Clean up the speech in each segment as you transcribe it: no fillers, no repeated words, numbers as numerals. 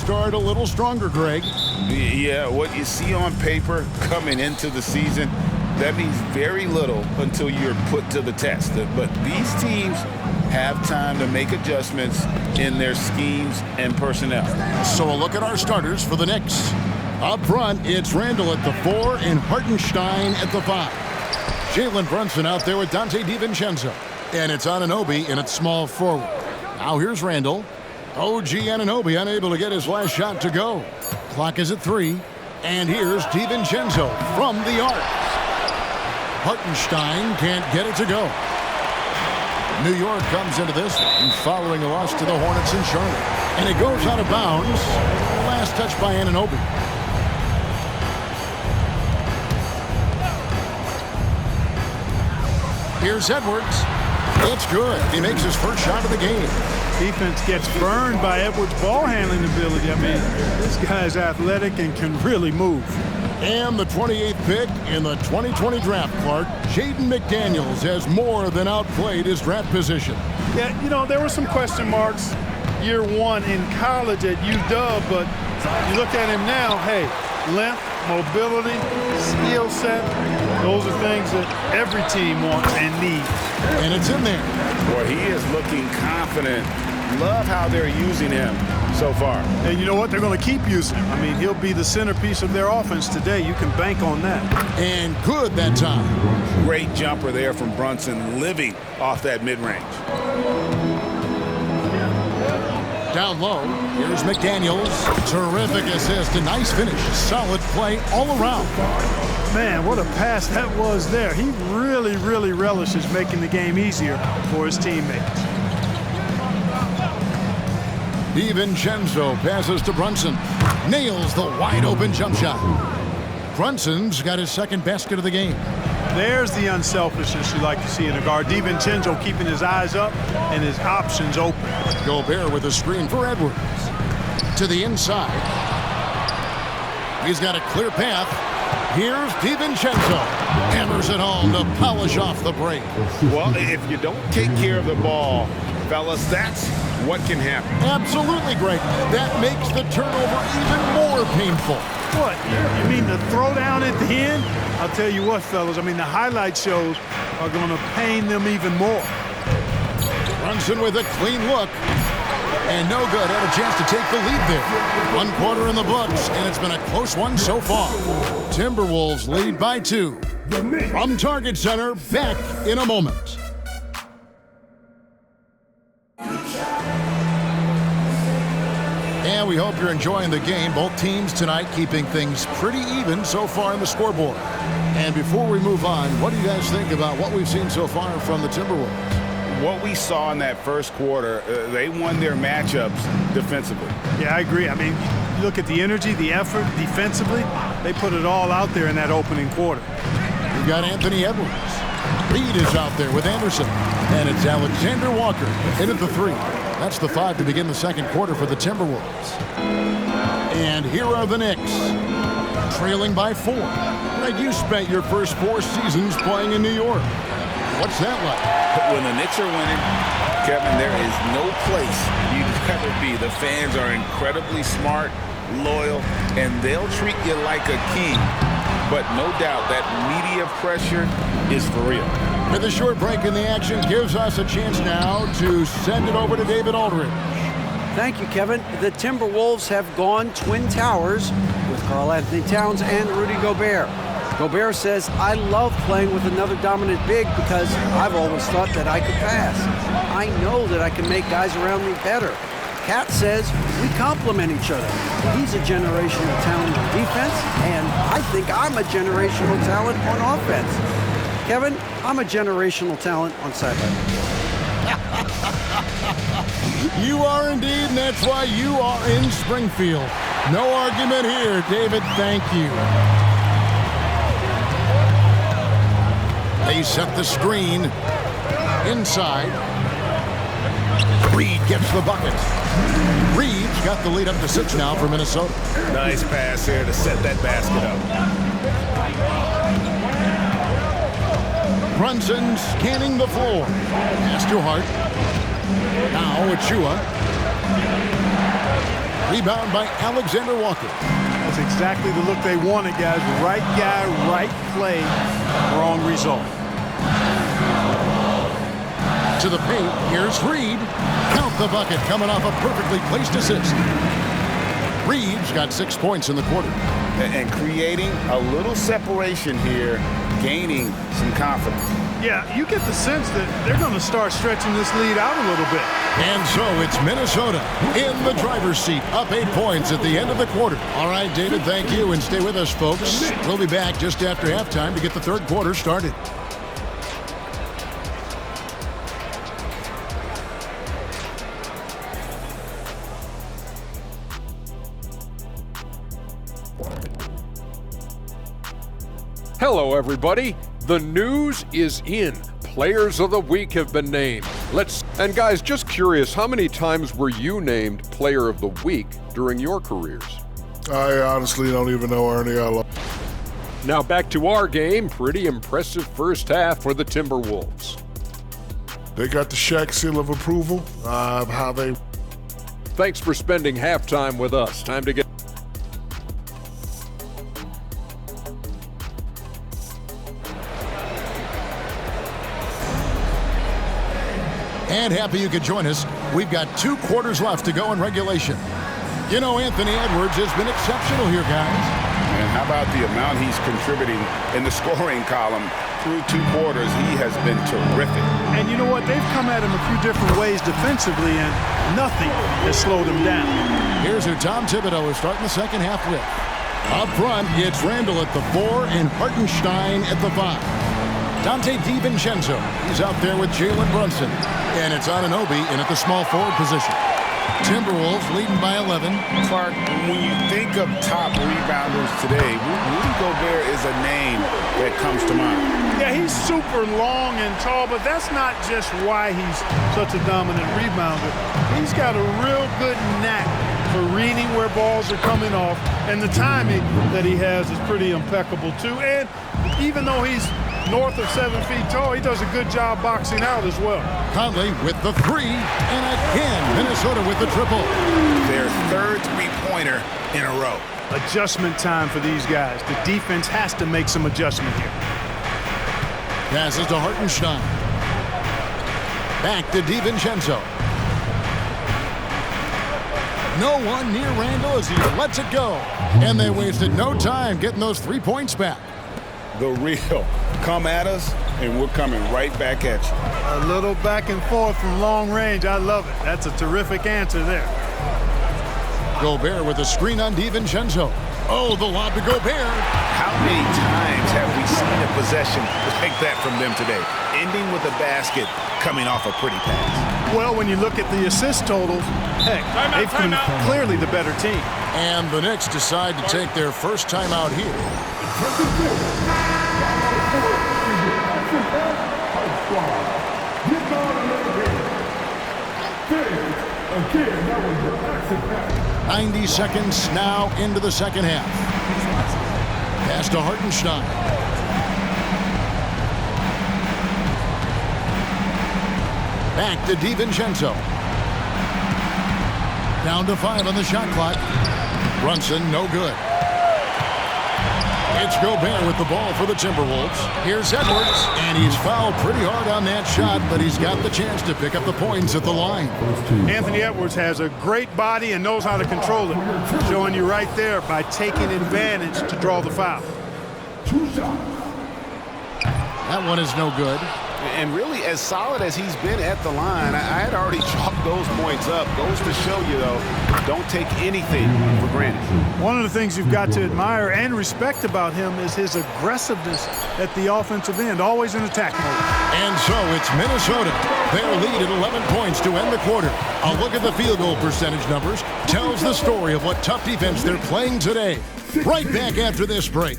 start a little stronger, Greg. Yeah, what you see on paper coming into the season, that means very little until you're put to the test. But these teams have time to make adjustments in their schemes and personnel. So a look at our starters for the Knicks. Up front, it's Randall at the 4 and Hartenstein at the 5. Jalen Brunson out there with Dante DiVincenzo. And it's Anunoby in its small forward. Now here's Randall. OG Anunoby unable to get his last shot to go. Clock is at 3. And here's DiVincenzo from the arc. Hartenstein can't get it to go. New York comes into this following a loss to the Hornets in Charlotte. And it goes out of bounds. Last touch by Anunoby. Here's Edwards. It's good. He makes his first shot of the game. Defense gets burned by Edwards' ball handling ability. I mean, this guy's athletic and can really move. And the 28th pick in the 2020 draft, Clark, Jaden McDaniels has more than outplayed his draft position. Yeah, you know, there were some question marks year one in college at UW, but you look at him now, hey, length, mobility, skill set, those are things that every team wants and needs. And it's in there. Boy, he is looking confident. Love how they're using him so far. And you know what? They're going to keep using him. I mean, he'll be the centerpiece of their offense today. You can bank on that. And good that time. Great jumper there from Brunson, living off that mid-range. Down low, here's McDaniels. Terrific assist, a nice finish. Solid play all around. Man, what a pass that was there. He really, really relishes making the game easier for his teammates. DiVincenzo passes to Brunson. Nails the wide-open jump shot. Brunson's got his second basket of the game. There's the unselfishness you like to see in a guard. DiVincenzo keeping his eyes up and his options open. Gobert with a screen for Edwards. To the inside. He's got a clear path. Here's DiVincenzo. Hammers it home to polish off the break. Well, if you don't take care of the ball, fellas, that's what can happen. Absolutely, Greg. That makes the turnover even more painful. What? You mean the throwdown at the end? I'll tell you what, fellas. I mean, the highlight shows are going to pain them even more. Brunson with a clean look. And no good. Had a chance to take the lead there. 1 quarter in the books, and it's been a close one so far. Timberwolves lead by 2. From Target Center, back in a moment. And we hope you're enjoying the game. Both teams tonight keeping things pretty even so far in the scoreboard. And before we move on, what do you guys think about what we've seen so far from the Timberwolves? What we saw in that first quarter, they won their matchups defensively. Yeah, I agree. I mean, you look at the energy, the effort defensively, they put it all out there in that opening quarter. We've got Anthony Edwards. Reed is out there with Anderson. And it's Alexander Walker in at the 3. That's the 5 to begin the second quarter for the Timberwolves. And here are the Knicks, trailing by 4. Greg, you spent your first 4 seasons playing in New York. What's that like? When the Knicks are winning, Kevin, there is no place you'd rather be. The fans are incredibly smart, loyal, and they'll treat you like a king. But no doubt that media pressure is for real. With a short break in the action gives us a chance now to send it over to David Aldridge. Thank you, Kevin. The Timberwolves have gone Twin Towers with Karl-Anthony Towns and Rudy Gobert. Gobert says, I love playing with another dominant big because I've always thought that I could pass. I know that I can make guys around me better. Cat says we complement each other. He's a generational talent on defense, and I think I'm a generational talent on offense. Kevin, I'm a generational talent on sideline. You are indeed, and that's why you are in Springfield. No argument here, David. Thank you. They set the screen inside. Reed gets the bucket. Reed's got the lead up to 6 now for Minnesota. Nice pass here to set that basket up. Brunson scanning the floor. Pass to Hart. Now Achua. Rebound by Alexander Walker. That's exactly the look they wanted, guys. Right guy, right play, wrong result. To the paint, here's Reed. Count the bucket, coming off a perfectly placed assist. Reed's got 6 points in the quarter. And creating a little separation here, gaining some confidence. Yeah, you get the sense that they're going to start stretching this lead out a little bit. And so it's Minnesota in the driver's seat, up 8 points at the end of the quarter. All right, David, thank you, and stay with us, folks. We'll be back just after halftime to get the third quarter started. Hello, everybody. The news is in. Players of the Week have been named. And guys, just curious, how many times were you named Player of the Week during your careers? I honestly don't even know, Ernie. Now back to our game. Pretty impressive first half for the Timberwolves. They got the Shaq seal of approval. Thanks for spending halftime with us. Time to get... And happy you could join us. We've got 2 quarters left to go in regulation. You know, Anthony Edwards has been exceptional here, guys. And how about the amount he's contributing in the scoring column through 2 quarters? He has been terrific. And you know what? They've come at him a few different ways defensively, and nothing has slowed him down. Here's who Tom Thibodeau is starting the second half with. Up front, it's Randall at the 4 and Hartenstein at the 5. Dante DiVincenzo, he's out there with Jalen Brunson. And it's Anunoby in at the small forward position. Timberwolves leading by 11. Clark, when you think of top rebounders today, Rudy Gobert is a name that comes to mind. Yeah, he's super long and tall, but that's not just why he's such a dominant rebounder. He's got a real good knack for reading where balls are coming off, and the timing that he has is pretty impeccable too. And even though he's north of 7 feet tall, he does a good job boxing out as well. Conley with the 3, and again, Minnesota with the triple. Their third three-pointer in a row. Adjustment time for these guys. The defense has to make some adjustment here. Passes to Hartenstein. Back to DiVincenzo. No one near Randall as he lets it go. And they wasted no time getting those 3 points back. The real. Come at us, and we're coming right back at you. A little back and forth from long range. I love it. That's a terrific answer there. Gobert with a screen on DiVincenzo. Oh, the lob to Gobert. How many times have we seen a possession like that from them today? Ending with a basket, coming off a pretty pass. Well, when you look at the assist totals, heck, they've been clearly the better team. And the Knicks decide to take their first time out here. Again, 90 seconds now into the second half. Pass to Hartenstein. Back to DiVincenzo. Down to 5 on the shot clock. Brunson, no good. It's Gobert with the ball for the Timberwolves. Here's Edwards, and he's fouled pretty hard on that shot, but he's got the chance to pick up the points at the line. Anthony Edwards has a great body and knows how to control it, showing you right there by taking advantage to draw the foul. That one is no good. And really, as solid as he's been at the line, I had already chalked those points up. Goes to show you, though, don't take anything for granted. One of the things you've got to admire and respect about him is his aggressiveness at the offensive end, always in attack mode. And so it's Minnesota. Their lead at 11 points to end the quarter. A look at the field goal percentage numbers tells the story of what tough defense they're playing today. Right back after this break.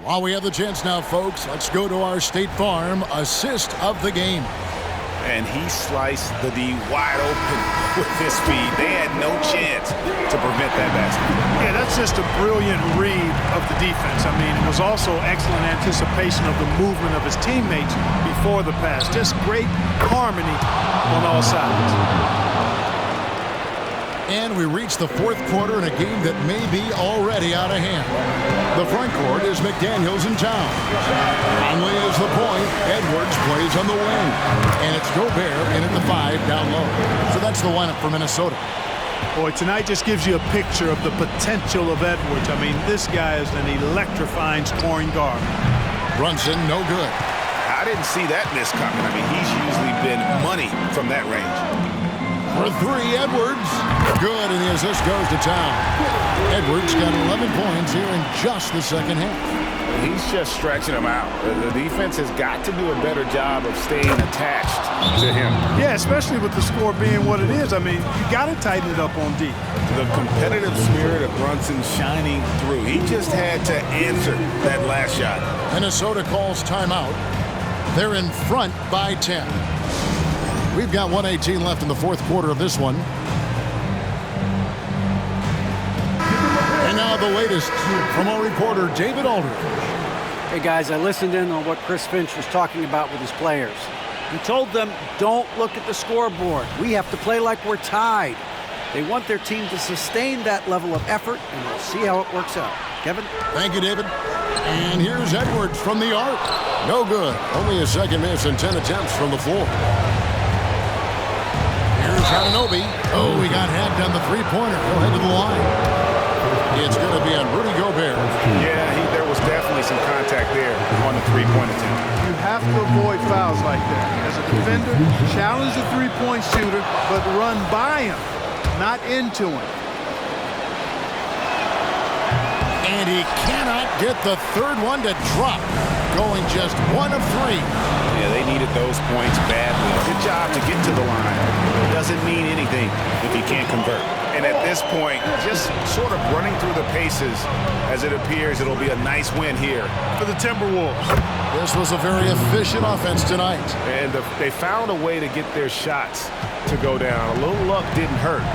While we have the chance now, folks, let's go to our State Farm assist of the game. And he sliced the D wide open with his speed. They had no chance to prevent that basket. Yeah, that's just a brilliant read of the defense. I mean, it was also excellent anticipation of the movement of his teammates before the pass. Just great harmony on all sides. And we reach the fourth quarter in a game that may be already out of hand. The front court is McDaniels in town. Conley is the point. Edwards plays on the wing. And it's Gobert in at the 5 down low. So that's the lineup for Minnesota. Boy, tonight just gives you a picture of the potential of Edwards. I mean, this guy is an electrifying scoring guard. Brunson, no good. I didn't see that miss coming. I mean, he's usually been money from that range. For 3, Edwards. Good, and the assist goes to town. Edwards got 11 points here in just the second half. He's just stretching them out. The defense has got to do a better job of staying attached to him. Yeah, especially with the score being what it is. I mean, you got to tighten it up on D. The competitive spirit of Brunson shining through. He just had to answer that last shot. Minnesota calls timeout. They're in front by 10. We've got 1:18 left in the fourth quarter of this one. And now the latest from our reporter, David Aldridge. Hey guys, I listened in on what Chris Finch was talking about with his players. He told them, don't look at the scoreboard. We have to play like we're tied. They want their team to sustain that level of effort, and we'll see how it works out. Kevin? Thank you, David. And here's Edwards from the arc. No good. Only a second miss and 10 attempts from the floor. Here's Anunoby. Oh, he got hacked on the three-pointer. He'll head to the line. It's going to be on Rudy Gobert. Yeah, there was definitely some contact there on the three-point attempt. You have to avoid fouls like that. As a defender, challenge the three-point shooter, but run by him, not into him. And he cannot get the third one to drop. Going just 1 of 3. Yeah, they needed those points badly. Good job to get to the line. It doesn't mean anything if you can't convert. And at this point, just sort of running through the paces, as it appears it'll be a nice win here For the Timberwolves. This was a very efficient offense tonight. And they found a way to get their shots to go down. A little luck didn't hurt.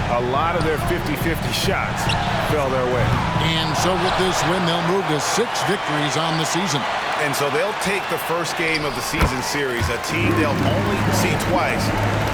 A lot of their 50-50 shots fell their way. And so with this win, they'll move to 6 victories on the season. And so they'll take the first game of the season series, a team they'll only see twice.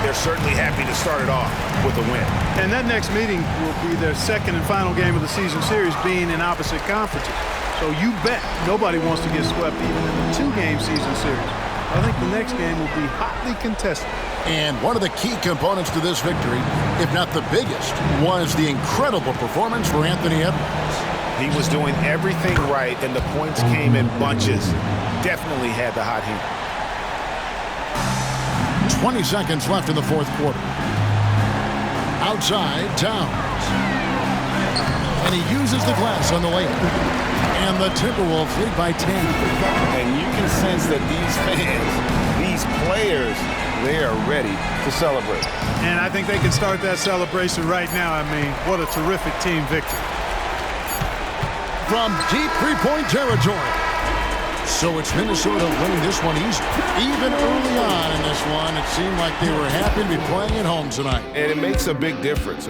They're certainly happy to start it off with a win. And that next meeting will be their second and final game of the season series, being in opposite conferences. So you bet nobody wants to get swept even in the 2-game season series. I think the next game will be hotly contested. And one of the key components to this victory, if not the biggest, was the incredible performance for Anthony Edwards. He was doing everything right, and the points came in bunches. Definitely had the hot hand. 20 seconds left in the fourth quarter. Outside, Towns. And he uses the glass on the layup. And the Timberwolves lead by 10. And you can sense that these fans, these players, they are ready to celebrate. And I think they can start that celebration right now. I mean, what a terrific team victory. From deep three-point territory. So it's Minnesota winning this one easy. Even early on in this one, it seemed like they were happy to be playing at home tonight. And it makes a big difference.